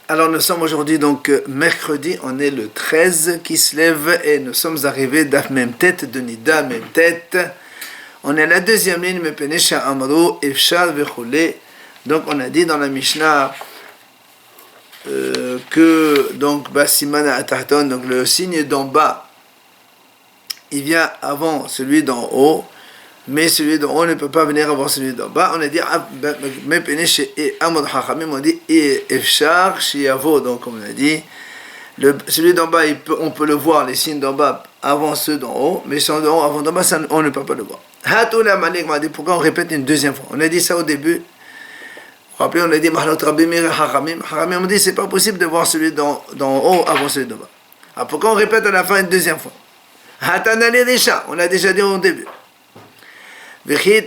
Alors nous sommes aujourd'hui donc mercredi, on est le 13 qui se lève et nous sommes arrivés d'Af Mem Tet de Nida Mem Tet. On est à la deuxième ligne, Mepenesha Amro, Efshar Vechole. Donc on a dit dans la Mishnah que donc Basimana Atahton, donc le signe d'en bas, il vient avant celui d'en haut, mais celui d'en haut ne peut pas venir avant celui d'en bas. On a dit Mepenesha et Amro Hachamim, on dit Efshar Shiavo, donc comme on a dit, celui d'en bas, on peut le voir, les signes d'en bas avant ceux d'en haut, mais ceux d'en haut avant d'en bas, on ne peut pas le voir. Pourquoi on répète une deuxième fois? On a dit ça au début. Vous vous rappelez, on a dit Mahlot Rabbi Meir Hachamim. Hachamim on dit c'est pas possible de voir celui d'en haut avant celui d'en bas. Alors pourquoi on répète à la fin une deuxième fois? On l'a déjà dit au début. Si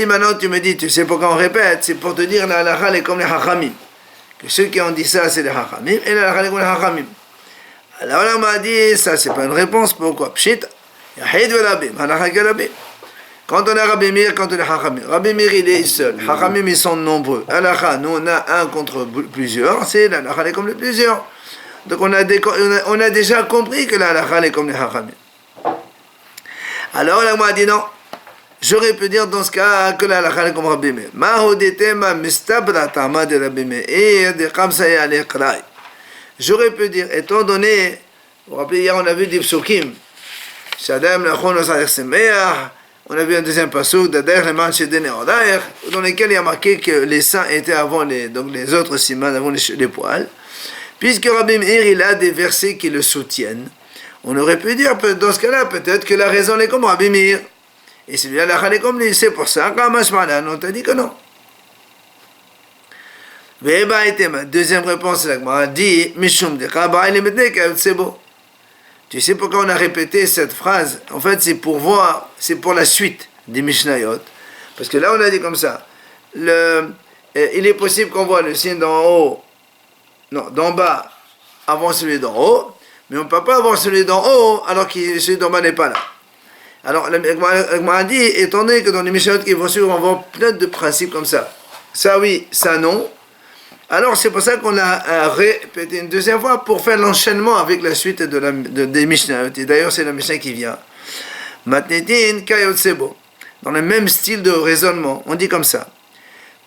maintenant tu me dis, tu sais pourquoi on répète, c'est pour te dire la halakha est comme les Hachamim. Que ceux qui ont dit ça, c'est les Hachamim, et la halakha est comme les Hachamim. Alors on m'a dit, ça c'est pas une réponse, pourquoi? Pshit, Yahid ve Rabim, halakha ke Rabim. Quand on a Rabbi Meir, quand on a Hachamim. Rabbi Meir il est seul, Hachamim ils sont nombreux. Halakha, nous on a un contre plusieurs, c'est la halakha est comme les plusieurs. Donc on a déjà compris que la halakha est comme les Hachamim. Alors on m'a dit non. J'aurais pu dire dans ce cas que la halakha est comme Rabbi Meir. Ma hodetema mistabra tama de Rabbi Meir de kamsa ale qrai. J'aurais pu dire, étant donné, vous vous rappelez hier on a vu des psukim, Shadam lachon osayach semeach, on a vu un deuxième pasuk, Dader leman shedene odayer, dans lesquels il y a marqué que les seins étaient avant donc les autres siman avant les poils. Puisque Rabbi Meir il a des versets qui le soutiennent, on aurait pu dire dans ce cas-là peut-être que la raison est comme Rabbi Meir. Et celui-là, la halakha comme lui, c'est pour ça, on t'a dit que non. Deuxième réponse, la Gemara dit, tu sais pourquoi on a répété cette phrase? En fait, c'est pour voir, c'est pour la suite des Mishnayot. Parce que là, on a dit comme ça, il est possible qu'on voit le signe d'en bas avant celui d'en haut, mais on ne peut pas avoir celui d'en haut alors que celui d'en bas n'est pas là. Alors, la Gemara dit, étant donné que dans les Mishnayot qui vont suivre, on voit plein de principes comme ça. Ça oui, ça non. Alors, c'est pour ça qu'on a répété une deuxième fois pour faire l'enchaînement avec la suite des Mishnayot. Et d'ailleurs, c'est la Mishnah qui vient. Matnetin kayot sebo. Dans le même style de raisonnement, on dit comme ça.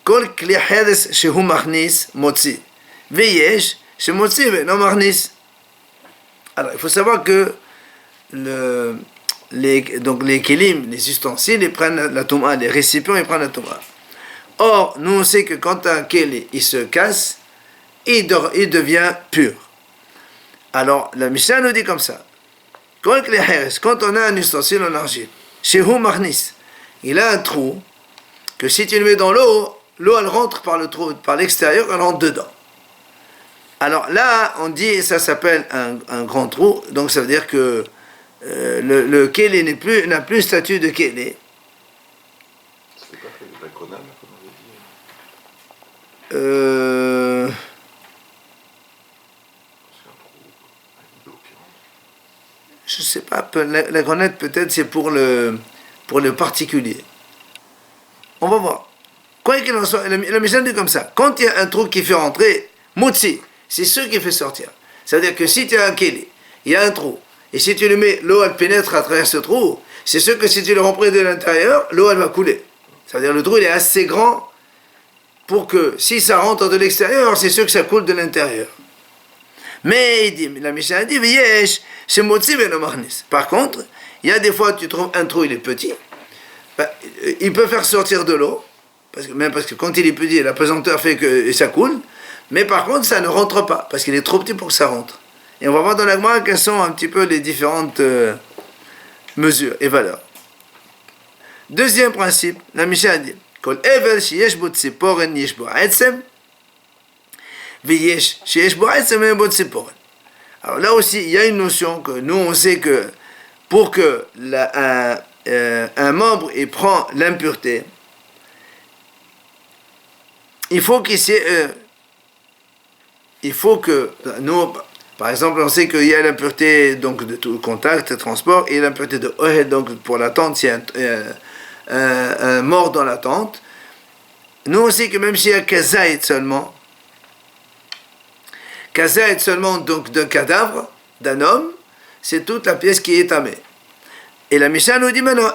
Kol kli hedes shehu machnis motzi. Veyesh shemotzi ve no machnis. Alors, il faut savoir que les kelim, les ustensiles, ils prennent la touma, les récipients, ils prennent la touma. Or, nous on sait que quand un keli, il se casse, il devient pur. Alors, la Mishnah nous dit comme ça. Quand on a un ustensile en argile, shehu machnis, il a un trou, que si tu le mets dans l'eau, l'eau elle rentre par le trou, par l'extérieur, elle rentre dedans. Alors là, on dit, ça s'appelle un grand trou, donc ça veut dire que le keli n'a plus statut de keli. C'est pas fait de la grenade, comme on avait dit. Je sais pas, la grenade peut-être c'est pour le particulier. On va voir. Quoi qu'il en soit, la Mishnah dit comme ça. Quand il y a un trou qui fait rentrer, mutsi, c'est ce qui fait sortir. C'est-à-dire que si tu as un keli, il y a un trou, et si tu le mets, l'eau elle pénètre à travers ce trou, c'est sûr que si tu le remplis de l'intérieur, l'eau elle va couler. C'est-à-dire le trou il est assez grand pour que si ça rentre de l'extérieur, c'est sûr que ça coule de l'intérieur. Mais il dit, la Mishnah dit, c'est motzi ben marnis. Par contre, il y a des fois tu trouves un trou, il est petit, il peut faire sortir de l'eau, parce que quand il est petit, la pesanteur fait que ça coule, mais par contre ça ne rentre pas, parce qu'il est trop petit pour que ça rentre. Et on va voir dans la Gemara quelles sont un petit peu les différentes mesures et valeurs. Deuxième principe, la Mishnah dit Kol evel sheyesh bo tziporen yesh bo etzem veyesh sheyesh bo etzem en bo tziporen. Alors là aussi, il y a une notion que nous on sait que pour que un membre il prend l'impureté, il faut que nous, par exemple, on sait qu'il y a l'impureté donc de tout contact, transport, et l'impureté de ohed, donc pour la tente, s'il y a un mort dans la tente. Nous on sait que même s'il y a kazaït seulement donc d'un cadavre, d'un homme, c'est toute la pièce qui est tamée. Et la Mishnah nous dit maintenant,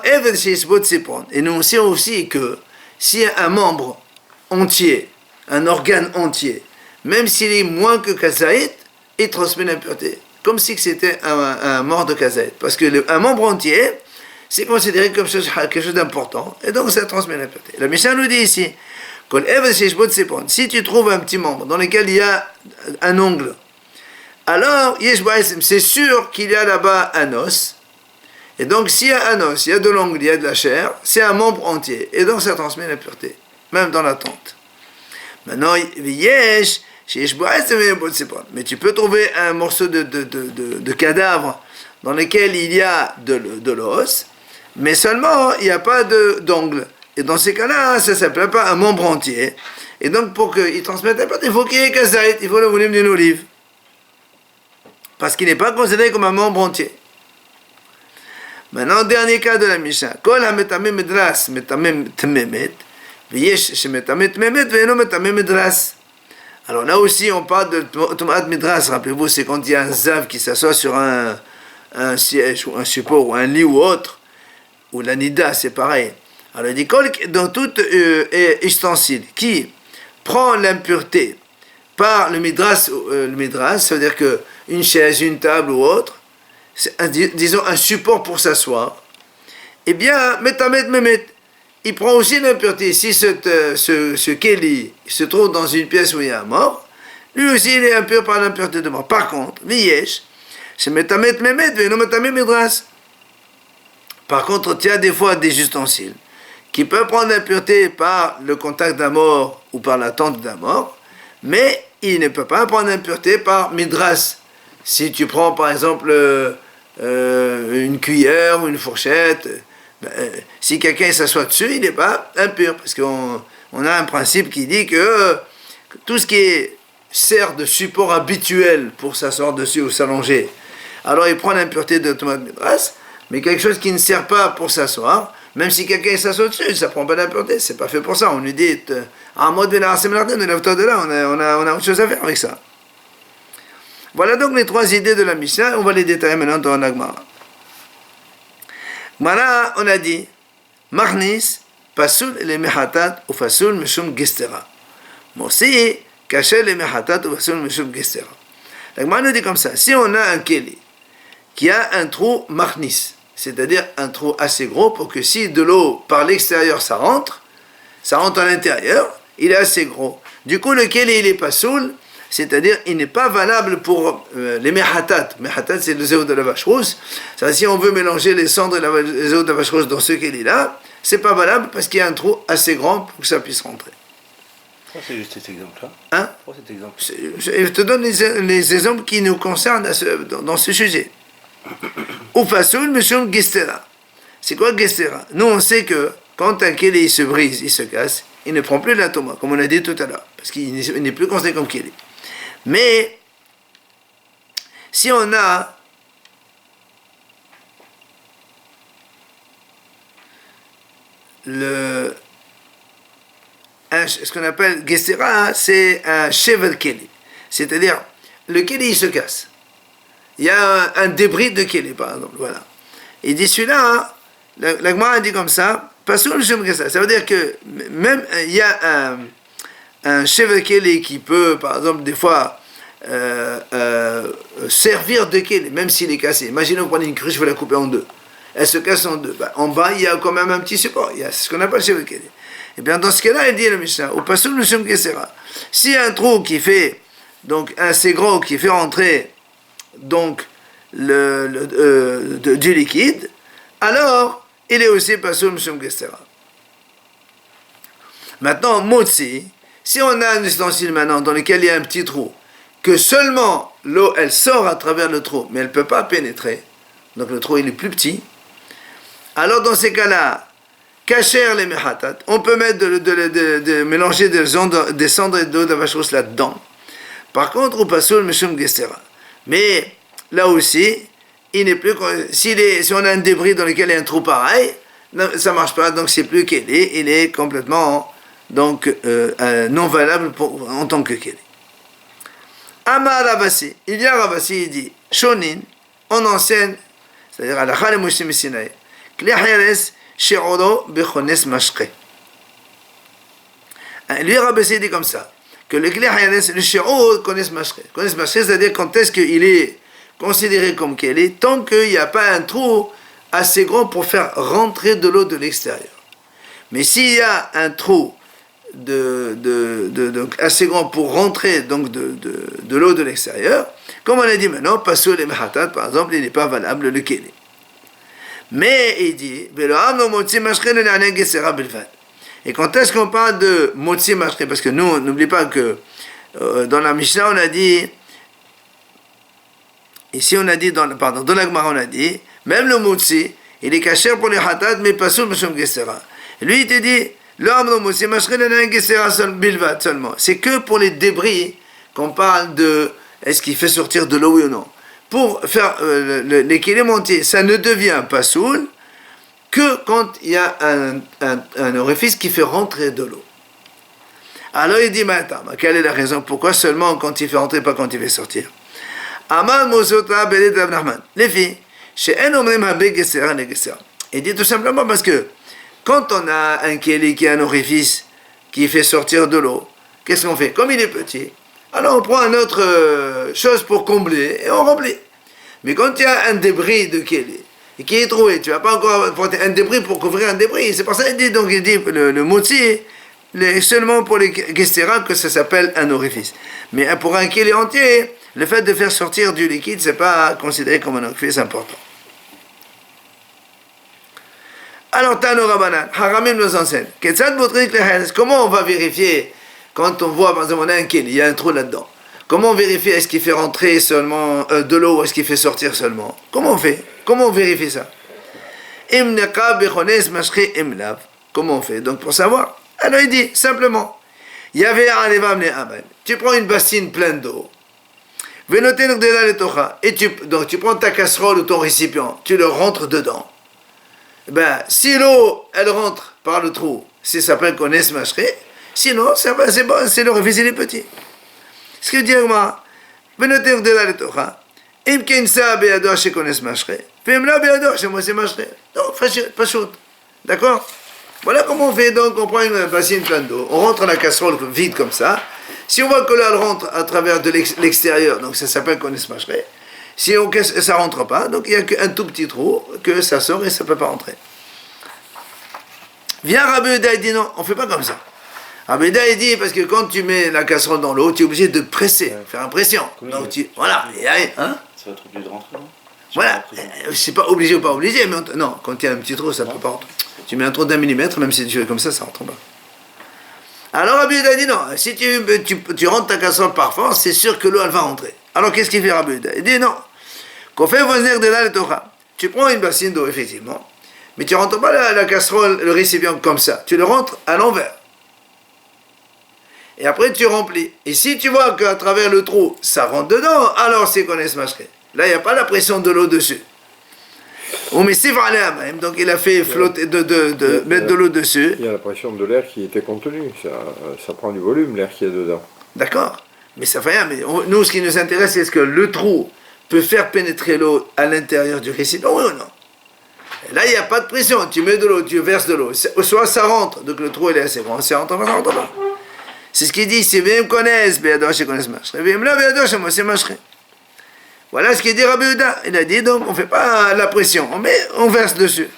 et nous on sait aussi que si un membre entier, un organe entier, même s'il est moins que kazaït, il transmet l'impureté, comme si c'était un mort de kazaït. Parce que un membre entier, c'est considéré comme quelque chose d'important, et donc ça transmet l'impureté. La Mishnah nous dit ici, si tu trouves un petit membre dans lequel il y a un ongle, alors c'est sûr qu'il y a là-bas un os, et donc s'il y a un os, il y a de l'ongle, il y a de la chair, c'est un membre entier, et donc ça transmet l'impureté, même dans la tente. Maintenant, mais tu peux trouver un morceau de cadavre dans lequel il y a de l'os, mais seulement il n'y a pas d'ongle. Et dans ces cas-là, ça ne s'appelle pas un membre entier. Et donc, pour qu'il transmette un peu, il faut qu'il y ait kazaït, il faut le volume d'une olive. Parce qu'il n'est pas considéré comme un membre entier. Maintenant, dernier cas de la Mishnah. Kol ha-metameh medras, metameh tmemet, v'yesh shemetameh tmemet, ve'eno metameh medras. Alors là aussi, on parle de tomat medras. Rappelez-vous, c'est quand il y a un zav qui s'assoit sur un siège, ou un support, ou un lit, ou autre. Ou la nida, c'est pareil. Alors il dit, dans tout ustensile qui prend l'impureté par le midras, ça veut dire qu'une chaise, une table ou autre, disons un support pour s'asseoir, eh bien, metamet memet, il prend aussi l'impureté. Si ce keli se trouve dans une pièce où il y a un mort, lui aussi il est impur par l'impureté de mort. Par contre, viesh, c'est metamet memet, veno metamet midras. Par contre, il y a des fois des ustensiles qui peuvent prendre l'impureté par le contact d'un mort ou par l'attente d'un mort, mais il ne peut pas prendre l'impureté par midras. Si tu prends par exemple une cuillère ou une fourchette, si quelqu'un s'assoit dessus, il n'est pas impur, parce qu'on a un principe qui dit que tout ce qui sert de support habituel pour s'asseoir dessus ou s'allonger, alors il prend l'impureté de tomate midras, mais quelque chose qui ne sert pas pour s'asseoir, même si quelqu'un s'assoit dessus, ça ne prend pas d'impureté, c'est pas fait pour ça. On lui dit, on a autre chose à faire avec ça. Voilà donc les trois idées de la Mishnah, on va les détailler maintenant dans la Gemara. Voilà, on a dit, Marnis, Pasul le mehatat ou Fasul mishum gestera. Mosi, Kaché le mehatat ou Fasul mishum gestera. La Gemara nous dit comme ça, si on a un keli qui a un trou Marnis, c'est-à-dire un trou assez gros pour que si de l'eau par l'extérieur ça rentre à l'intérieur, il est assez gros. Du coup, lequel il est pas saoul, c'est-à-dire il n'est pas valable pour les mehatat. Mehatat, c'est le zéro de la vache rousse. Ça, si on veut mélanger les cendres et les zéro de la vache rousse dans ce qu'il est là, c'est pas valable parce qu'il y a un trou assez grand pour que ça puisse rentrer. Pourquoi c'est juste cet exemple-là? Hein? Pourquoi cet exemple? Je te donne les exemples qui nous concernent dans ce sujet. Ou fasoul mishum gestera. C'est quoi gestera? Nous on sait que quand un keli se brise, il se casse, il ne prend plus de la toma, comme on a dit tout à l'heure, parce qu'il n'est plus considéré comme keli. Mais si on a ce qu'on appelle gestera, c'est un shevel keli, c'est-à-dire le keli il se casse. Il y a un débris de keli, par exemple, voilà. Il dit celui-là, la Gemara dit comme ça, pas sur le chemin que ça. Ça veut dire que même il y a un cheval keli qui peut, par exemple, des fois servir de keli, même s'il est cassé. Imaginez, vous prenez une cruche, vous la coupez en deux. Elle se casse en deux. En bas, il y a quand même un petit support. Il y a ce qu'on appelle le cheval keli. Et bien, dans ce cas-là, il dit le Mishnah, ou pas sur le chemin que sera. S'il y a un trou qui fait, donc, assez gros, qui fait rentrer donc du liquide, alors il est aussi pasoul mishum gestera. Maintenant, motzi, si on a un ustensile maintenant dans lequel il y a un petit trou, que seulement l'eau elle sort à travers le trou, mais elle ne peut pas pénétrer, donc le trou il est plus petit, alors dans ces cas-là, cacher les mehatat, on peut mettre de mélanger des cendres et d'eau de vache rousse là-dedans. Par contre, au pasoul mishum gestera. Mais là aussi, il n'est plus. Si on a un débris dans lequel il y a un trou pareil, non, ça ne marche pas, donc c'est plus keli, il est complètement donc non valable en tant que Keli. Amar Ravasi, il vient Ravasi, il dit Shonin, on enseigne, c'est-à-dire à la Chale Moshe Messinaï, Kli Hayeres She'oro Bechones Mashke. Lui, Ravasi dit comme ça, que le Kli Hayeres, le She'oro Bechones Mashke, c'est-à-dire quand est-ce qu'il est considéré comme Keli, tant qu'il n'y a pas un trou assez grand pour faire rentrer de l'eau de l'extérieur. Mais s'il y a un trou assez grand pour rentrer donc de l'eau de l'extérieur, comme on a dit maintenant, Pasoul et Mehatat, par exemple, il n'est pas valable le Keli. Mais il dit, et quand est-ce qu'on parle de Motzi Mashke? Parce que nous, n'oublie pas que dans la Mishnah, on a dit, ici on a dit, dans la Gemara, on a dit, même le Motzi, il est caché pour les Hatat, mais Pasoul Meshom Gesera. Lui, il te dit, seulement. C'est que pour les débris qu'on parle de est-ce qu'il fait sortir de l'eau oui ou non. Pour faire l'équilibre entier, ça ne devient pas soul que quand il y a un orifice qui fait rentrer de l'eau. Alors il dit, mais attends, quelle est la raison? Pourquoi seulement quand il fait rentrer, pas quand il fait sortir? Les filles, il dit tout simplement parce que quand on a un Keli qui a un orifice qui fait sortir de l'eau, qu'est-ce qu'on fait? Comme il est petit, alors on prend une autre chose pour combler et on remplit. Mais quand il y a un débris de Keli et qui est trouvé, tu ne vas pas encore apporter un débris pour couvrir un débris. C'est pour ça qu'il dit, donc il dit le motzi, seulement pour les gestera que ça s'appelle un orifice. Mais pour un Keli entier, le fait de faire sortir du liquide, c'est pas considéré comme un orifice important. Alors, Tano Rabbanan, Haramim nous enseigne. Comment on va vérifier quand on voit, par exemple, on a un Keli, il y a un trou là-dedans? Comment on vérifie? Est-ce qu'il fait rentrer seulement de l'eau ou est-ce qu'il fait sortir seulement? Comment on fait? Comment on vérifie ça? Comment on fait? Donc, pour savoir, alors il dit simplement, tu prends une bassine pleine d'eau, et donc tu prends ta casserole ou ton récipient, tu le rentres dedans. Ben, si l'eau, elle rentre par le trou, ça s'appelle qu'on est mâcheré. Sinon, c'est bon, c'est l'orifice, il est petit. Ce que dit Agma, venez de la Torah, imkensa beado chez qu'on est mâcheré, femla beado chez moi c'est mâcheré. Donc, pas chaud. D'accord? Voilà comment on fait. Donc, on prend une bassine pleine d'eau, on rentre la casserole vide comme ça. Si on voit que là, elle rentre à travers de l'extérieur, donc ça s'appelle qu'on est mâcheré. Si ça ne rentre pas, donc il n'y a qu'un tout petit trou, que ça sort et ça ne peut pas rentrer. Viens Rabbi Yehuda, il dit non, on ne fait pas comme ça. Rabbi Yehuda, il dit, parce que quand tu mets la casserole dans l'eau, tu es obligé de presser, faire une pression. Donc voilà, hein? Ça va être obligé de rentrer, non? Voilà, c'est pas obligé ou pas obligé, mais non, quand il y a un petit trou, ça ne peut pas rentrer. Tu mets un trou d'1 millimètre, même si tu fais comme ça ne rentre pas. Alors Rabbi Yehuda dit non, si tu rentres ta casserole par force, c'est sûr que l'eau elle va rentrer. Alors qu'est-ce qu'il fait Rabbi Yehuda? Il dit non, qu'on fait venir de là le Torah. Tu prends une bassine d'eau effectivement, mais tu ne rentres pas la casserole, le récipient comme ça, tu le rentres à l'envers. Et après tu remplis. Et si tu vois qu'à travers le trou, ça rentre dedans, alors c'est qu'on est smashré. Là il n'y a pas la pression de l'eau dessus. Donc il a fait flotter, mettre de l'eau dessus. Il y a la pression de l'air qui était contenu, ça prend du volume l'air qui est dedans. D'accord, mais ça fait rien. Mais nous, ce qui nous intéresse, c'est est-ce que le trou peut faire pénétrer l'eau à l'intérieur du récipient, oui ou non? Et là, il n'y a pas de pression. Tu mets de l'eau, tu verses de l'eau. Soit ça rentre, donc le trou il est assez grand, ça rentre pas, ça rentre pas. C'est ce qu'il dit, c'est bien connaissent, voilà ce qu'il dit Rabbi Yehuda. Il a dit donc on ne fait pas la pression, on verse dessus.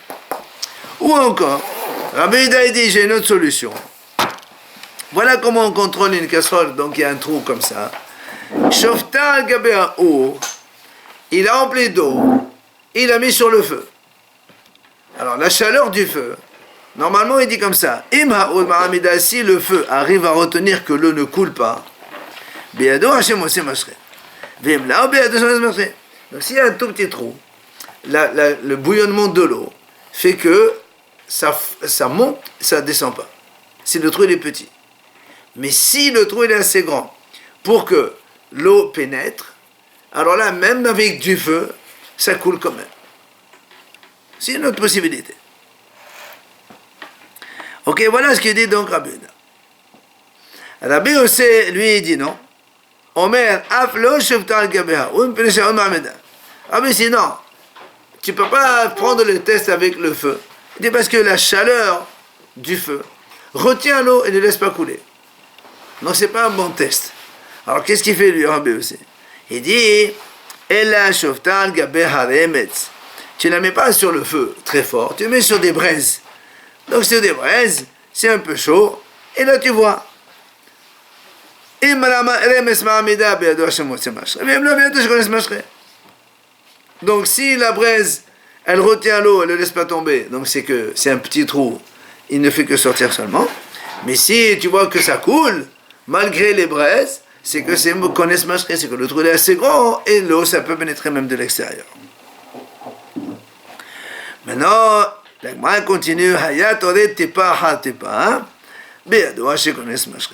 Ou encore, Rabbi Yehuda il dit j'ai une autre solution. Voilà comment on contrôle une casserole, donc il y a un trou comme ça. Shoftal Gabéa Our, il a rempli d'eau, il a mis sur le feu. Alors la chaleur du feu, normalement il dit comme ça, si le feu arrive à retenir que l'eau ne coule pas, donc s'il y a un tout petit trou, le bouillonnement de l'eau fait que ça monte, ça ne descend pas. Si le trou il est petit. Mais si le trou il est assez grand pour que l'eau pénètre, alors là, même avec du feu, ça coule quand même. C'est une autre possibilité. Ok, voilà ce qu'il dit donc Rabbi Yehuda. Rabbi Yossé, lui, il dit non. Omer, aflo shoftal gabeha, Rabbi dit non, tu ne peux pas prendre le test avec le feu. Il dit parce que la chaleur du feu retient l'eau et ne laisse pas couler. Donc c'est pas un bon test. Alors qu'est-ce qu'il fait lui, Rabbi Yossé? Il dit, Ella shoftal gabeha remetz. Tu ne la mets pas sur le feu très fort, tu la mets sur des braises. Donc sur des braises, c'est un peu chaud, et là tu vois. Donc si la braise, elle retient l'eau, elle ne laisse pas tomber, donc c'est que c'est un petit trou, il ne fait que sortir seulement. Mais si tu vois que ça coule, malgré les braises, c'est que c'est que le trou est assez grand et l'eau, ça peut pénétrer même de l'extérieur. Maintenant, la Gemara continue,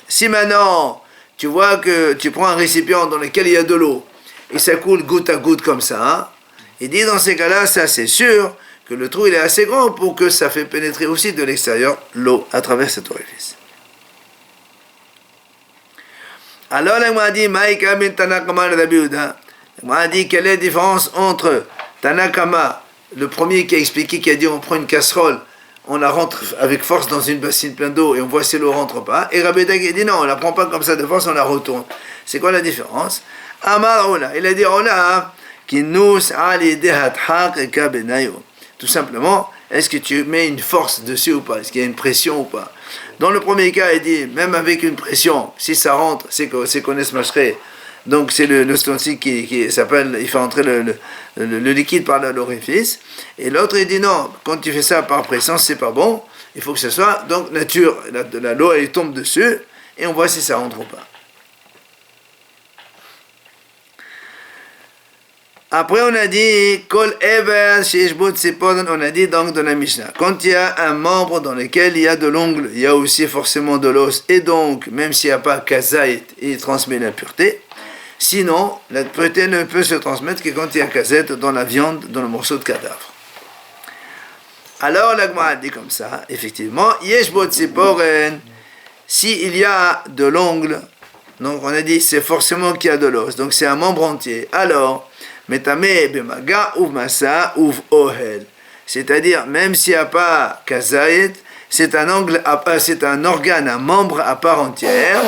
si maintenant tu vois que tu prends un récipient dans lequel il y a de l'eau et ça coule goutte à goutte comme ça, il dit dans ces cas-là, ça c'est sûr que le trou il est assez grand pour que ça fait pénétrer aussi de l'extérieur l'eau à travers cet orifice. Alors la Gemara dit, Maïka bin Tanakama Rabbi Yehuda. La Gemara dit quelle est la différence entre Tanakama, le premier qui a expliqué, qui a dit on prend une casserole, on la rentre avec force dans une bassine pleine d'eau et on voit si l'eau rentre pas. Et Rabbi Yehuda qui dit non, on la prend pas comme ça de force, on la retourne. C'est quoi la différence? Amar Ola, il a dit Ola, qui nous tout simplement, est-ce que tu mets une force dessus ou pas? Est-ce qu'il y a une pression ou pas? Dans le premier cas, il dit, même avec une pression, si ça rentre, c'est qu'on est smasheré. Donc c'est le stonstique qui s'appelle, il fait entrer le liquide par l'orifice. Et l'autre, il dit non, quand tu fais ça par pression, c'est pas bon. Il faut que ce soit, donc nature, l'eau, elle tombe dessus, et on voit si ça rentre ou pas. Après, on a dit, Kol Ever, on a dit donc dans la Mishnah, quand il y a un membre dans lequel il y a de l'ongle, il y a aussi forcément de l'os, et donc, même s'il n'y a pas kazait, il transmet l'impureté. Sinon, l'impureté ne peut se transmettre que quand il y a kazait dans la viande, dans le morceau de cadavre. Alors, la Gemara dit comme ça, effectivement, s'il y a de l'ongle, donc on a dit, c'est forcément qu'il y a de l'os, donc c'est un membre entier. Alors, c'est-à-dire, même s'il n'y a pas kazait, c'est un organe, un membre à part entière.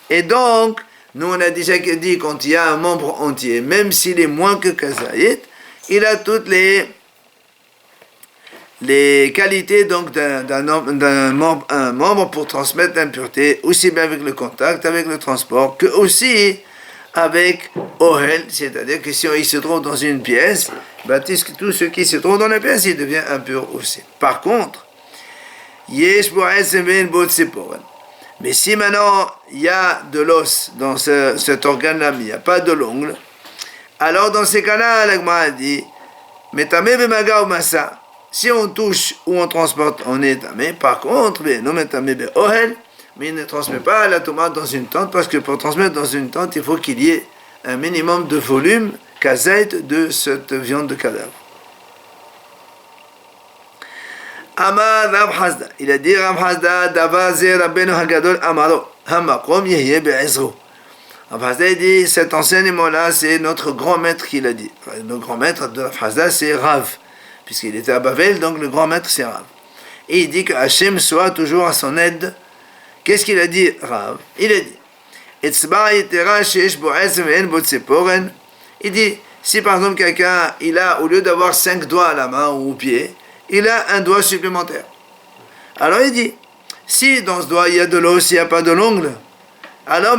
Et donc, nous on a déjà dit, quand il y a un membre entier, même s'il est moins que kazait, il a toutes les qualités donc d'un membre pour transmettre l'impureté, aussi bien avec le contact, avec le transport, que aussi avec Ohel, c'est-à-dire que si il se trouve dans une pièce, tout ce qui se trouve dans la pièce, il devient impur aussi. Par contre, mais si maintenant il y a de l'os dans cet organe-là, mais il n'y a pas de l'ongle, alors dans ces cas-là, la Gemara dit, si on touche ou on transporte, on est tamé. Par contre, mais il ne transmet pas la tomate dans une tente, parce que pour transmettre dans une tente, il faut qu'il y ait un minimum de volume, kazait, de cette viande de cadavre. Amar Rav Hazda, il a dit Rav Hazda, Davaze Rabbeinu Hagadol Amaro, Hamakom Yehye Be'ezro. Rav Hazda dit, cet enseignement-là, c'est notre grand maître qui l'a dit. Le grand maître de Rav Hazda, c'est Rav, puisqu'il était à Bavel, donc le grand maître, c'est Rav. Et il dit que Hachem soit toujours à son aide. Qu'est-ce qu'il a dit, Rav? Il a dit, il dit, si par exemple quelqu'un, il a, au lieu d'avoir 5 doigts à la main ou au pied, il a un doigt supplémentaire. Alors il dit, si dans ce doigt il y a de l'os, il n'y a pas de l'ongle, alors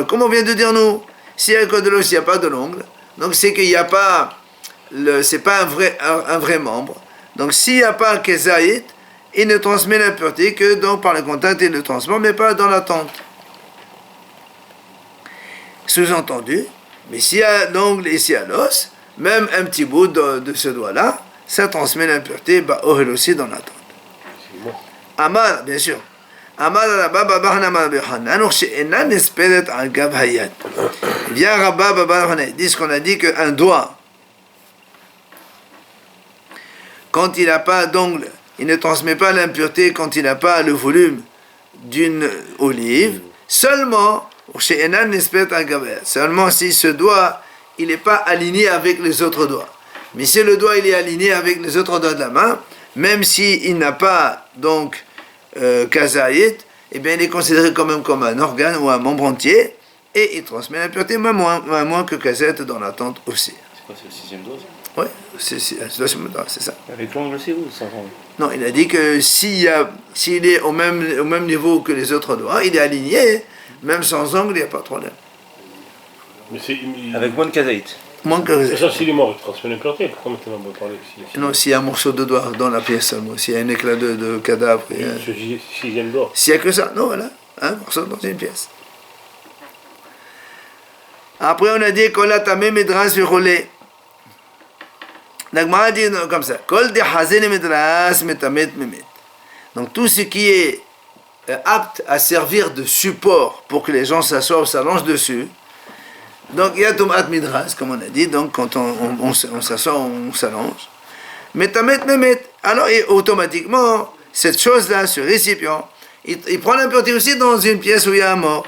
comme on vient de dire nous, s'il y a que de l'os, il n'y a pas de l'ongle, donc c'est qu'il n'y a pas, c'est pas un vrai membre. Donc s'il n'y a pas kezaït, il ne transmet l'impureté que donc par le contact et le transport, mais pas dans la tente. Sous-entendu, mais s'il y a l'ongle et s'il y a l'os, même un petit bout de ce doigt-là, ça transmet l'impureté, ohel aussi dans la tente. Amar, bien sûr. Amar Rabba Baba Hanan Bechanan, she'enan nesperet al gav hayad. Vient Rabba Baba Hanan, dit ce qu'on a dit qu'un doigt, quand il n'a pas d'ongle, il ne transmet pas l'impureté quand il n'a pas le volume d'une olive, seulement si ce doigt il n'est pas aligné avec les autres doigts. Mais si le doigt il est aligné avec les autres doigts de la main, même s'il n'a pas donc kazaït, eh bien il est considéré quand même comme un organe ou un membre entier, et il transmet l'impureté moins que kazaït dans la tente aussi. C'est quoi, c'est le sixième doigt? Oui, c'est ça. Avec l'ongle aussi ou sans ongle? Non, il a dit que s'il est au même niveau que les autres doigts, il est aligné, même sans ongle, il n'y a pas de problème. Mais avec moins de kazaït. Moins que ça, s'il est mort, il transmet l'impureté. Pourquoi maintenant on va parler non, s'il y a un morceau de doigt dans la pièce seulement, s'il y a un éclat de cadavre. Ce sixième doigt. S'il n'y a que ça, non, voilà, un morceau dans une pièce. Après, on a dit Kola tamé medras virolé. L'Agmara dit comme ça Kol de hazen medras metamet memet. Donc, tout ce qui est apte à servir de support pour que les gens s'assoient ou s'allongent dessus. Donc, il y a Tomat Midras, comme on a dit, donc quand on s'assoit, on s'allonge. Metamet memet. Alors, et automatiquement, cette chose-là, ce récipient, il prend l'impureté aussi dans une pièce où il y a un mort.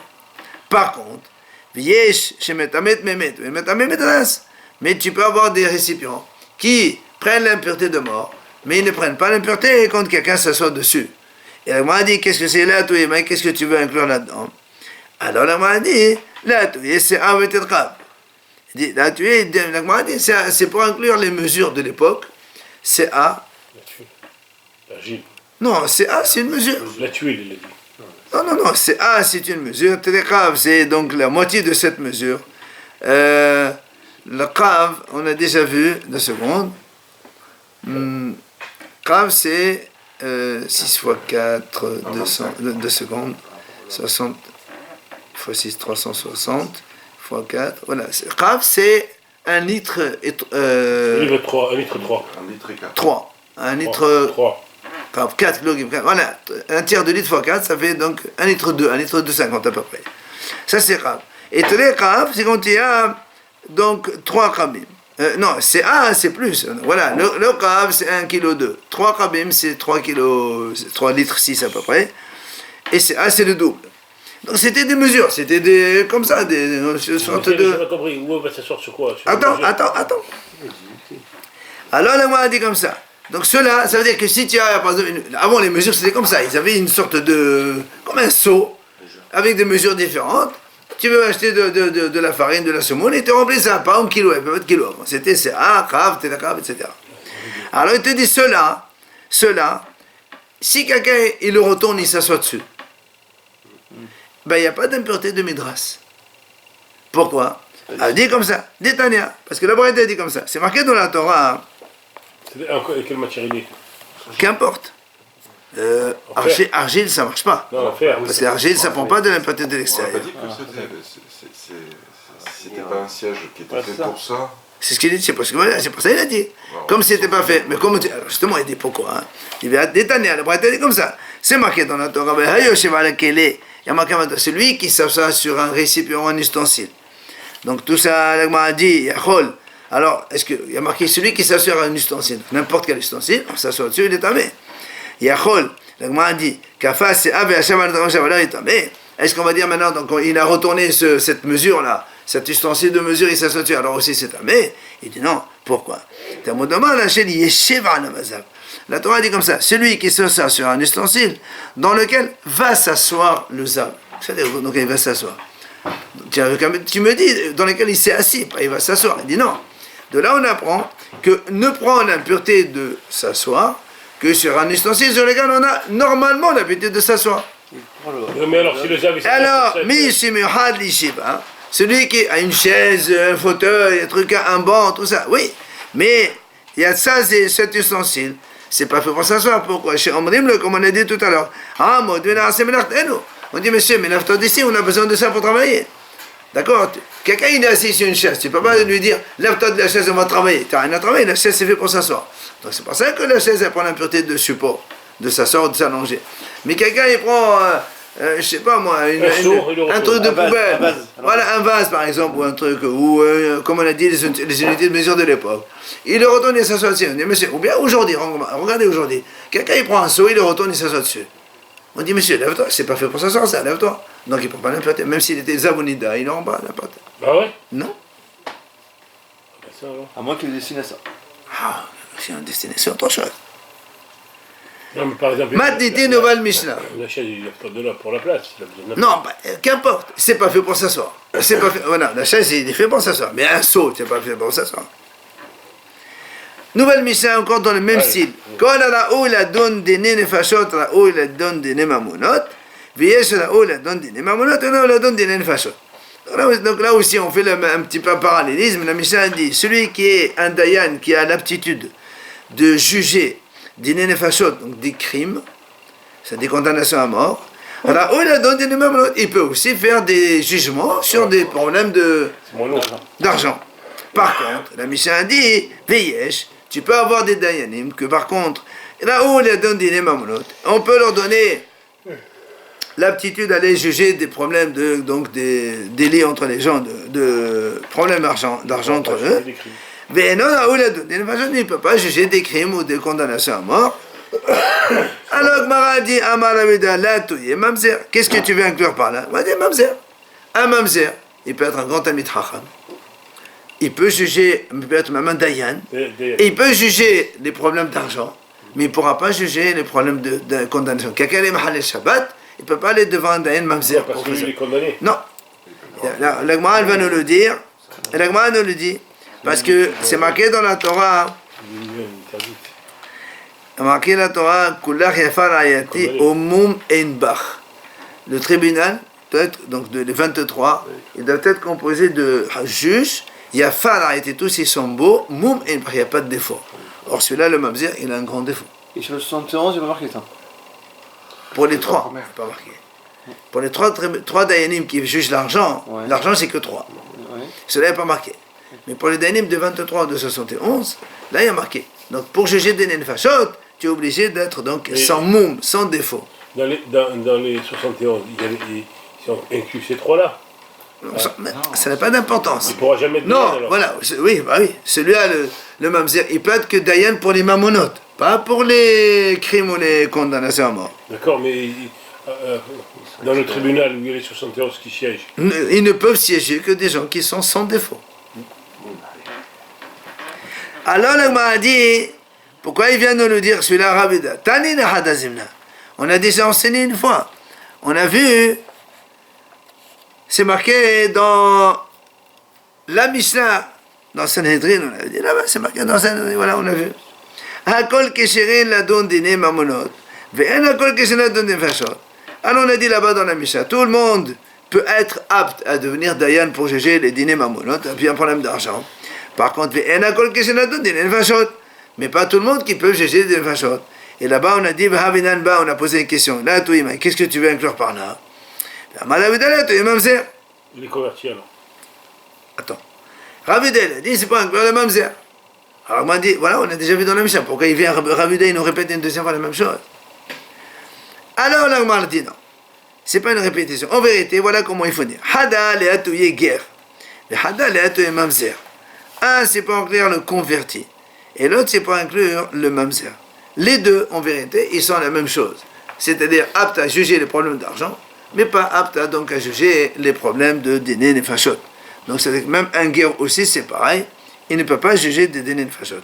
Par contre, Viesh, chez Metamet memet, Metamet Midras. Mais tu peux avoir des récipients qui prennent l'impureté de mort, mais ils ne prennent pas l'impureté quand quelqu'un s'assoit dessus. Et la m'a dit, qu'est-ce que c'est là, toi, mais qu'est-ce que tu veux inclure là-dedans? Alors la m'a dit, là, toi, c'est un grave. Là, tu es, la m'a dit, c'est pour inclure les mesures de l'époque. C'est A. La tuile. Non, c'est A, c'est une mesure. La tuile, il a dit. Non, c'est A, c'est une mesure. Très grave, c'est donc la moitié de cette mesure. Le Kav, on a déjà vu, 2 secondes. Kav, c'est 6 x 4, 2 secondes, 60 x 6, 360, x 4, voilà. Kav, c'est 1 litre. 1 litre 3. 1 litre et 4. 3. 1 litre. 3. 4 kg. Voilà, un tiers de litre x 4, ça fait donc 1 litre 2, 1 litre 2,50 à peu près. Ça, c'est Kav. Et tous les Kav, c'est quand il y a. Donc 3 khabim. Non, c'est A, c'est plus. Voilà, le kav c'est 1,2 kg. 3 khabim c'est 3 kg, 3 litres 6 à peu près. Et c'est A, c'est le double. Donc c'était des mesures, c'était des comme ça, des sortes de. J'ai pas compris, où va s'asseoir sur quoi? Attends. Alors là, moi, a dit comme ça. Donc cela, ça veut dire que si tu as, par exemple, avant les mesures c'était comme ça, ils avaient une sorte de, comme un seau, avec des mesures différentes. Tu veux acheter de la farine, de la semoule, et tu remplis ça, pas 1 kilo, pas de kilo. C'était A, Kav, Télékav, etc. Alors il te dit cela, si quelqu'un, il le retourne, il s'assoit dessus, ben il n'y a pas d'impureté de Midras. Pourquoi? Elle dit comme ça, dit Tania, parce que la Braïta dit comme ça. C'est marqué dans la Torah. Quelle matière il est? Qu'importe. Argile, ça marche pas. Non, fer. Parce que l'argile, ça prend pas de l'impureté de On n'a l'extérieur. pas dit que c'était pas un siège qui était fait pour ça. C'est ce qu'il dit, c'est pour ça qu'il a dit. Comme c'était pas fait, mais comme justement, il dit pourquoi. Il va détailler, la Braïta dit comme ça. C'est marqué dans la Torah. Il y a marqué celui qui s'assoit sur un récipient, un ustensile. Donc tout ça, l'Agma a dit, Yachol. Alors, est-ce qu'il y a marqué celui qui s'assoit sur un ustensile, n'importe quel ustensile, on s'assoit dessus, il est tamé. Yachol, l'Agma a dit, Kafas, c'est Ave Hashem al-Tamé, il est tamé. Est-ce qu'on va dire maintenant, donc il a retourné cette mesure-là, cet ustensile de mesure, il s'assoit dessus, alors aussi c'est tamé? Il dit non, pourquoi? La Torah dit comme ça, celui qui s'assoit sur un ustensile dans lequel va s'asseoir le zav. C'est-à-dire, donc il va s'asseoir. Tu me dis, dans lequel il s'est assis, il va s'asseoir. Il dit non. De là, on apprend que ne prend l'impureté de s'asseoir que sur un ustensile sur lequel on a normalement l'habitude de s'asseoir. Mais alors, si le zav il Alors, celui qui a une chaise, un fauteuil, un truc, un banc, tout ça, oui. Mais il y a ça, c'est cet ustensile. C'est pas fait pour s'asseoir. Pourquoi? Chez Omrim, comme on a dit tout à l'heure. On dit, monsieur, mais l'aftod ici, on a besoin de ça pour travailler. D'accord? Quelqu'un il est assis sur une chaise, tu ne peux pas lui dire, lève-toi de la chaise, on va travailler. Tu n'as rien à travailler, la chaise c'est fait pour s'asseoir. Donc c'est pour ça que la chaise elle prend l'impureté de support, de s'asseoir ou de s'allonger. Mais quelqu'un il prend, je sais pas moi, un truc de poubelle. Voilà, un vase par exemple, ou un truc, ou comme on a dit, les unités de mesure de l'époque. Il le retourne et s'assoit dessus. On dit, monsieur, ou bien aujourd'hui, regardez aujourd'hui, quelqu'un il prend un seau, il le retourne et s'assoit dessus. On dit, monsieur, lève-toi, c'est pas fait pour s'asseoir, ça, lève-toi. Donc il ne peut pas l'impoter, même s'il était Zavonida, il n'aura pas l'impoter. Ah ouais? Non. Ben ça, alors. À moins qu'il destine à ça. Ah, c'est un destiné, c'est autre chose. Non, mais par exemple. Matniti nouvelle Mishnah. La chaise, il lève pas de là pour la place. Il a besoin de Non, bah, qu'importe, c'est pas fait pour s'asseoir. C'est pas fait, voilà, la chaise, il est fait pour s'asseoir. Mais un seau, c'est pas fait pour s'asseoir. Nouvelle Mishnah, encore dans le même style. Quand la ou la donne des nefashot, la ou la donne des nemamonot, viesh la ou la donne des nemamonot, la ou la donne des nefashot. Donc là aussi, on fait un petit peu un parallélisme. La Mishnah dit, celui qui est un dayan, qui a l'aptitude de juger des nefashot, donc des crimes, c'est des condamnations à mort, alors, il peut aussi faire des jugements sur des problèmes d'argent. Par contre, la Mishnah dit, Veyesh, tu peux avoir des dayanim que par contre, là où les donne des mamonot, on peut leur donner l'aptitude d'aller juger des problèmes donc des délits entre les gens, de problèmes d'argent entre eux. Mais non, là où les donne des mamonot, il ne peut pas juger des crimes ou des condamnations à mort. Alors Gmara dit Amar Rabida la touye mamzer. Qu'est-ce que tu veux inclure par là? On va dire mamzer. Un mamzer, il peut être un grand ami Chacham. Il peut juger, il peut être même un dayan. Et il peut juger les problèmes d'argent, mais il ne pourra pas juger les problèmes de condamnation. Quelqu'un est mahal Shabbat, il ne peut pas aller devant un dayan mamzer. Parce que lui est condamné. Non. La Gmara va nous le dire. Et la Gmara nous le dit parce que c'est marqué dans la Torah. Marqué la Torah, le tribunal doit être, donc les 23, il doit être composé de juges, Yafar ayati, tous ils sont beaux, Moum et il n'y a pas de défaut. Or celui-là, le Mamzer, il a un grand défaut. Et sur le 71, il n'y a pas marqué ça. Pour les trois, pas marqué. Pour les trois dayanim qui jugent l'argent, l'argent c'est que 3. Cela n'est pas marqué. Mais pour les dayanim de 23 ou de 71, là il y a marqué. Donc pour juger des nefashot, tu es obligé d'être donc sans moum, sans défaut. Dans les 71, ils sont inclus ces trois-là. Ça n'a pas d'importance. Il ne pourra jamais être non, Dayan, voilà, oui. Celui-là, le mamzer, il peut être que Dayan pour les mamonotes, pas pour les crimes ou les condamnations à mort. D'accord, mais dans le tribunal où il y a les 71 qui siègent. Ils ne peuvent siéger que des gens qui sont sans défaut. Alors, le m'a dit, pourquoi il vient de nous dire celui-là, Rabida? Tanina Hadazimna. On a déjà enseigné une fois. On a vu, c'est marqué dans la Mishnah, dans Sanhedrin, on a dit là-bas, c'est marqué dans Sanhedrin, voilà, on a vu. Hakol kesherin la don dine mamonot, ve'en hakol kesherin la don dine fashot. Alors on a dit là-bas dans la Mishnah, tout le monde peut être apte à devenir dayan pour juger les dîners mamonot, et puis un problème d'argent. Par contre, ve'en hakol kesherin la don dine fashot. Mais pas tout le monde qui peut juger des fashot. Et là-bas, on a dit, on a posé une question. Là, qu'est-ce que tu veux inclure par là? Il est converti alors. Attends. Ravidel a dit, c'est pas inclure le mamzer. Alors, on m'a dit, voilà, on a déjà vu dans la Mishnah. Pourquoi il vient, Ravidel, il nous répète une deuxième fois la même chose? Alors, là, on m'a dit, non. C'est pas une répétition. En vérité, voilà comment il faut dire. Hada le atouye guerre. Le hada le atouye mamzer. Un, c'est pour inclure le converti. Et l'autre, c'est pour inclure le mamzer. Les deux, en vérité, ils sont la même chose. C'est-à-dire aptes à juger les problèmes d'argent, mais pas aptes donc à juger les problèmes de dîner et fachot. Donc c'est même un guerre aussi, c'est pareil. Il ne peut pas juger des dîner et fachot.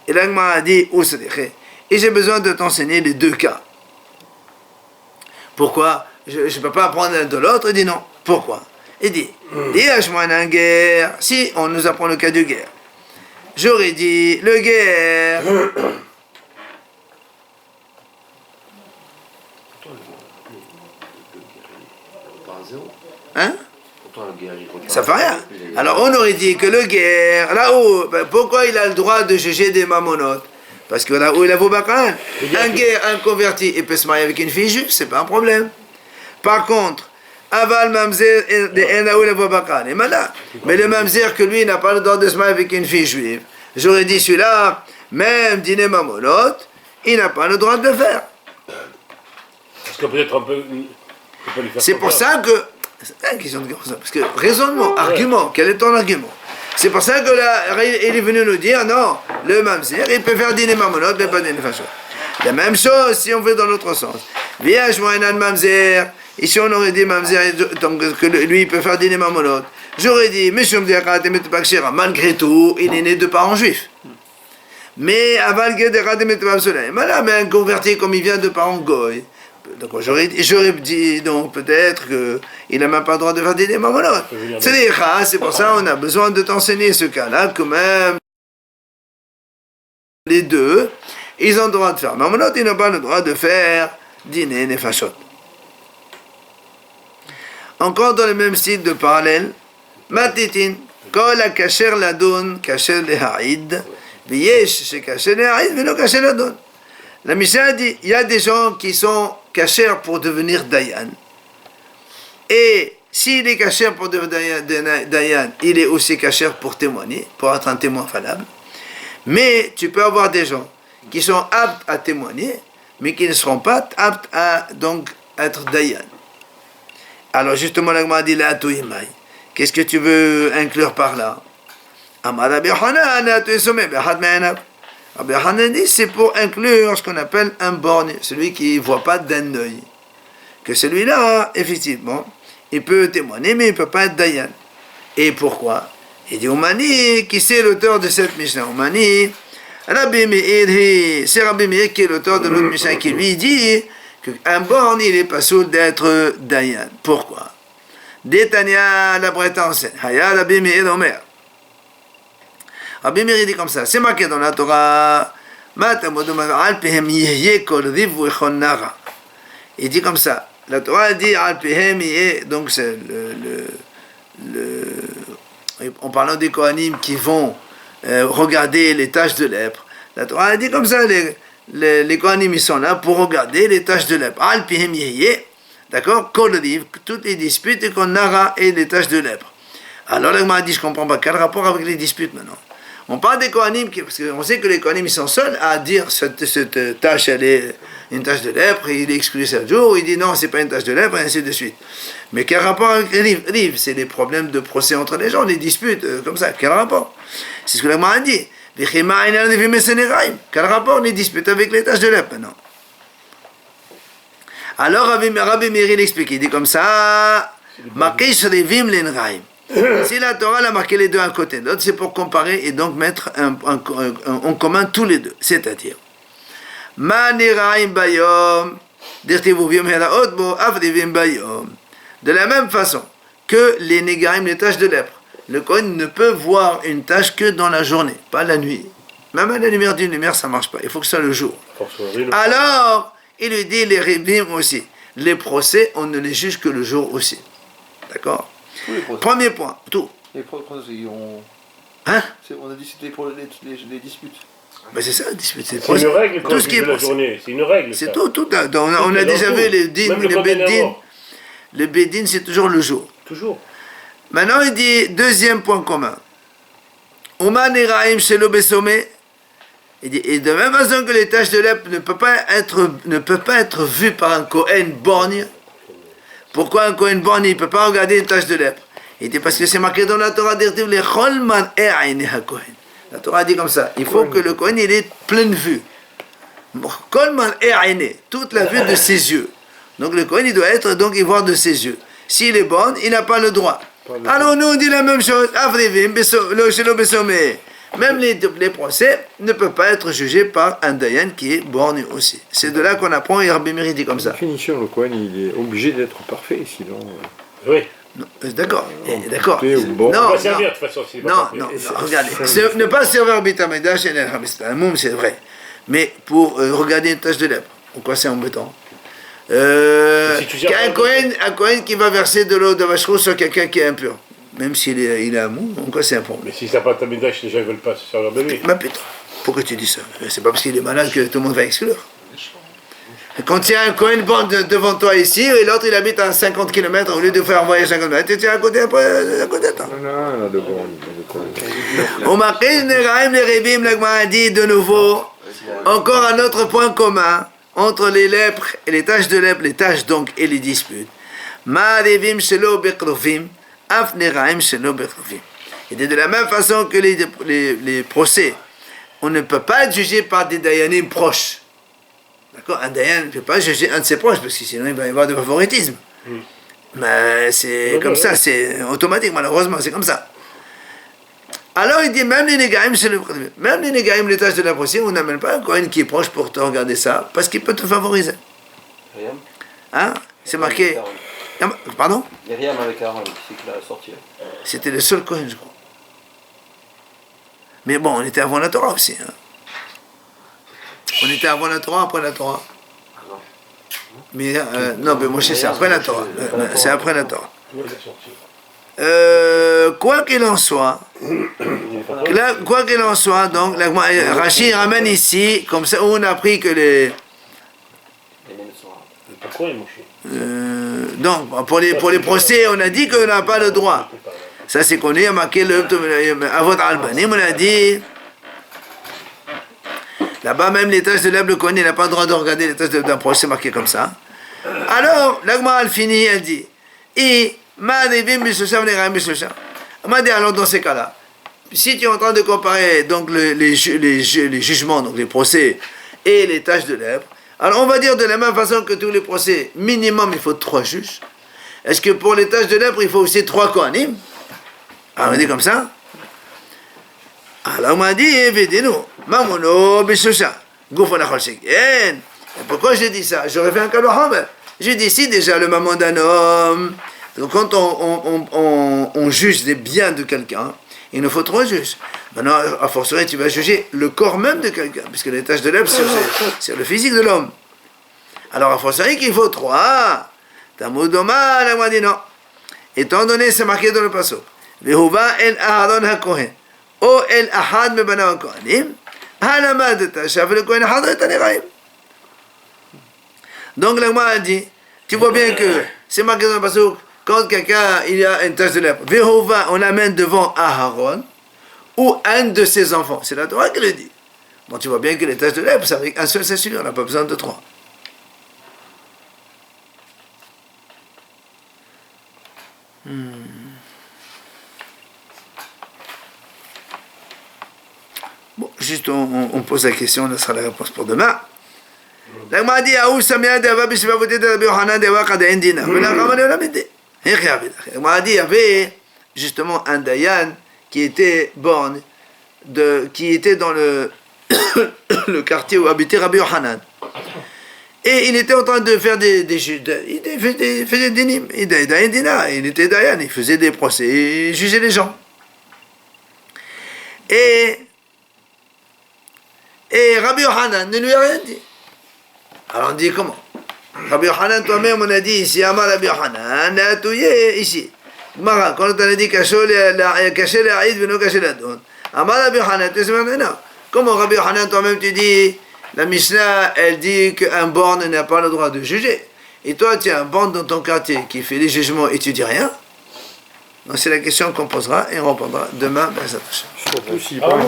Et l'agma a dit, et j'ai besoin de t'enseigner les deux cas. Pourquoi? Je ne peux pas apprendre l'un de l'autre. Il dit non. Pourquoi? Il dit, un guerre, si on nous apprend le cas du guerre. J'aurais dit, le guerre. Hein? Ça fait rien. Alors on aurait dit que le guerre, là-haut, pourquoi il a le droit de juger des mamonotes? Parce que là-haut il a vos bacan. Un guerre, un converti, il peut se marier avec une fille juive, c'est pas un problème. Par contre, aval mamzer, là-haut il a vos bacan. Et maintenant, mais le mamzer que lui n'a pas le droit de se marier avec une fille juive, j'aurais dit celui-là, même dîner mamonote, il n'a pas le droit de le faire. Parce que peut-être un peu. C'est pour ça que. C'est une question de ça. Parce que raisonnement, argument, quel est ton argument? C'est pour ça que là, il est venu nous dire non, le mamzer, il peut faire dîner mamonot, mais pas dîner fachot. La même chose si on fait dans l'autre sens. Viach moenan mamzer. Ici on aurait dit mamzer, donc que lui il peut faire dîner mamonot. J'aurais dit, malgré tout, il est né de parents juifs. Mais un converti comme il vient de parents goy. Donc j'aurais dit donc peut-être qu'il n'a même pas le droit de faire dîner mamonot. C'est pour ça qu'on a besoin de t'enseigner ce cas-là, quand même. Les deux, ils ont le droit de faire mamonot, ils n'ont pas le droit de faire dîner nefashot. Encore dans le même style de parallèle, Matitin, Kol HaKasher Ladon, Kasher Lehaïd, V'yesh Shekasher Lehaïd, V'no Kasher Ladon. La Mishnah dit, il y a des gens qui sont kasher pour devenir Dayan. Et s'il est kasher pour devenir Dayan, il est aussi kasher pour témoigner, pour être un témoin valable. Mais tu peux avoir des gens qui sont aptes à témoigner, mais qui ne seront pas aptes à donc être Dayan. Alors justement, la Gemara dit la touimai. Qu'est-ce que tu veux inclure par là? Amar Rabbi Hanan, Rabbi Hanan dit c'est pour inclure ce qu'on appelle un borgne, celui qui ne voit pas d'un œil. Que celui-là, effectivement, il peut témoigner, mais il ne peut pas être dayan. Et pourquoi? Il dit Oumani, qui c'est l'auteur de cette Mishnah? Oumani, Rabbi Meir, c'est Rabbi Meir qui est l'auteur de l'autre Mishnah qui lui dit qu'un borgne, il n'est pas sourd d'être dayan. Pourquoi? Détania, la Bretagne enseigne. Haya Rabbi Meir Omer. Rabbi Meir dit comme ça. C'est marqué dans la Torah. Il dit comme ça. La Torah dit Alpehem, donc c'est en parlant des Kohanim qui vont regarder les taches de lèpre. La Torah a dit comme ça, les Kohanim ils sont là pour regarder les taches de lèpre. Alpehem yehye. D'accord, toutes les disputes et qu'on nara et les tâches de lèpre. Alors là, m'a dit, je ne comprends pas, quel rapport avec les disputes maintenant? On parle des Kohanim, parce qu'on sait que les Kohanim, ils sont seuls à dire cette tâche, elle est une tâche de lèpre, et il est exclu 7 jours, il dit non, c'est pas une tâche de lèpre, et ainsi de suite. Mais quel rapport avec les livres? C'est des problèmes de procès entre les gens, les disputes, comme ça, quel rapport? C'est ce que la m'a dit. Quel rapport les disputes avec les tâches de lèpre maintenant? Alors Rabbi Meir il explique, il dit comme ça, marqué Shrevim Lenraim. Si la Torah l'a marqué les deux à côté de l'autre, c'est pour comparer et donc mettre en commun tous les deux. C'est-à-dire, Maniraim Bayom, de la même façon que les Négarim, les taches de lèpre, le Kohen ne peut voir une tache que dans la journée, pas la nuit. Même à la lumière d'une lumière, ça ne marche pas, il faut que ce soit le jour. Alors, il lui dit les rébim aussi. Les procès, on ne les juge que le jour aussi. D'accord? Premier point, tout. Les procès, Hein? on a dit que c'était pour les disputes. Ben c'est ça, dispute. C'est une règle quand tout ce qui est la journée. C'est une règle. C'est tout. On a déjà vu les din, les bedin. Le bedin, c'est toujours le jour. Toujours. Maintenant, il dit deuxième point commun. Oman Eraim Shelo Besomé. Il dit, et de même façon que les taches de lèpre ne peuvent pas être vues par un Kohen borgne. Pourquoi un Kohen borgne ne peut pas regarder une tache de lèpre? Il dit parce que c'est marqué dans la Torah d'Irtiv les Cholman E'aini HaKohen. La Torah dit comme ça, il faut que le Kohen il ait pleine vue. Cholman E'aini, toute la vue de ses yeux. Donc le Kohen il doit être donc y voir de ses yeux. S'il est borgne, il n'a pas le droit. Alors nous on dit la même chose. Avrivim Shelo Besomé. Même les procès ne peuvent pas être jugés par un dayan qui est borgne aussi. C'est de là qu'on apprend, et Rabbi Meir dit comme ça. En définition, le Kohen, il est obligé d'être parfait, sinon... Oui. D'accord, d'accord. Bon. Non, pas servir de toute façon. non, regardez. Ne pas servir Bitameda chez un moum, c'est vrai. Mais pour regarder une tache de lèpre, pourquoi c'est embêtant? Un Kohen qui va verser de l'eau de vacheron sur quelqu'un qui est impur. Même s'il est un mou, en quoi c'est un problème? Mais si ça n'a pas de médaille, les gens ne veulent pas se servir de lui. Mais putain, pourquoi tu dis ça? C'est pas parce qu'il est malade que tout le monde va exclure. Quand il y a un Kohen devant toi ici, et l'autre il habite à 50 km, au lieu de faire un voyage à 50 km, tu es à côté de toi. Non, de bon. Au Makriz Neraim, les Rébim, l'Agma dit de nouveau, encore un autre point commun entre les lèpres et les taches de lèpre, les taches donc et les disputes. Ma Rébim Shelo Bekrofim. Et de la même façon que les procès, on ne peut pas être jugé par des dayanim proches. D'accord? Un Dayan ne peut pas juger un de ses proches, parce que sinon il va y avoir de favoritisme. Mais c'est comme ça, c'est automatique, malheureusement, c'est comme ça. Alors il dit, même les Négaïm, même les Négaïm, les tâches de la aussi, on n'amène pas un Kohen qui est proche pour te regarder ça, parce qu'il peut te favoriser. Riam. Hein? C'est marqué. Pardon? Il y a Riam avec Aaron, c'est qu'il a sorti. C'était le seul Kohen, je crois. Mais bon, on était avant la Torah aussi. Hein. On était avant la Torah, après la Torah. Mais non, mais Moshe, c'est après la Torah. C'est après la Torah. Quoi qu'il en soit, donc, Rachid ramène ici, comme ça, où on a appris que les. Pourquoi il mouché? Donc, pour les procès, on a dit qu'on n'a pas le droit. Ça, c'est connu, il y a marqué à votre Albanim, on a dit. Là-bas, même les tâches de l'Eb, le Kohen, il n'a pas le droit de regarder les tâches d'un procès, c'est marqué comme ça. Alors, l'Agma, elle finit, elle dit. M'a dit, alors dans ces cas-là, si tu es en train de comparer donc les jugements, donc les procès et les tâches de lèvres, alors on va dire de la même façon que tous les procès, minimum il faut 3 juges. Est-ce que pour les tâches de lèvres il faut aussi 3 kohanim? Alors on dit comme ça. Alors on m'a dit, évidemment, mamono bishusha, goufon achol sheken. Pourquoi j'ai dit ça? J'aurais fait un kalou. J'ai dit si déjà le maman d'un homme. Donc quand on juge les biens de quelqu'un, il nous faut 3 juges. Maintenant, à fortiori, tu vas juger le corps même de quelqu'un, puisque les tâches de lèvres, c'est le physique de l'homme. Alors, à fortiori qu'il faut 3. Tamoudoma, elle m'a dit non. Étant donné, c'est marqué dans le passage. Vehuva el Aharon ha-Kohen. O el Ahad mebana ha-Kohanim. Halamadeta, shavel Kohen hadret ha-Neraim. Donc, l'Agma a dit, tu vois bien que c'est marqué dans le passage. Quand quelqu'un il y a une tâche de lèvres, Vehova, on l'amène devant Aharon ou un de ses enfants. C'est la Torah qui le dit. Bon, tu vois bien que les tâches de lèvres, c'est avec un seul, c'est sûr, on n'a pas besoin de 3. Bon, juste on pose la question, ça sera la réponse pour demain. L'Agma dit, Aou Samia Deva Bishvavoté de Rabbi Yohanan Deva Kada Indina. Mais la Ramane Olamide. L'Agma dit, il y avait justement un Dayan qui était borné, qui était dans le quartier où habitait Rabbi Yohanan. Et il était en train de faire il faisait des nimes. Il était Dayan, il faisait des procès, il jugeait les gens. Et Rabbi Yohanan ne lui a rien dit. Alors on dit comment? Rabbi Yohanan, toi-même, on a dit ici, Amar Rabbi Yohanan, là, tu es ici. Mara, quand on a dit caché l'Aïd, venu cacher la donne. Amar Rabbi Yohanan, tu sais maintenant. Comment Rabbi Yohanan, toi-même, tu dis, la Mishnah, elle dit qu'un borne n'a pas le droit de juger. Et toi, tu as un borne dans ton quartier qui fait les jugements et tu dis rien. Donc c'est la question qu'on posera et on répondra demain. Surtout s'il parle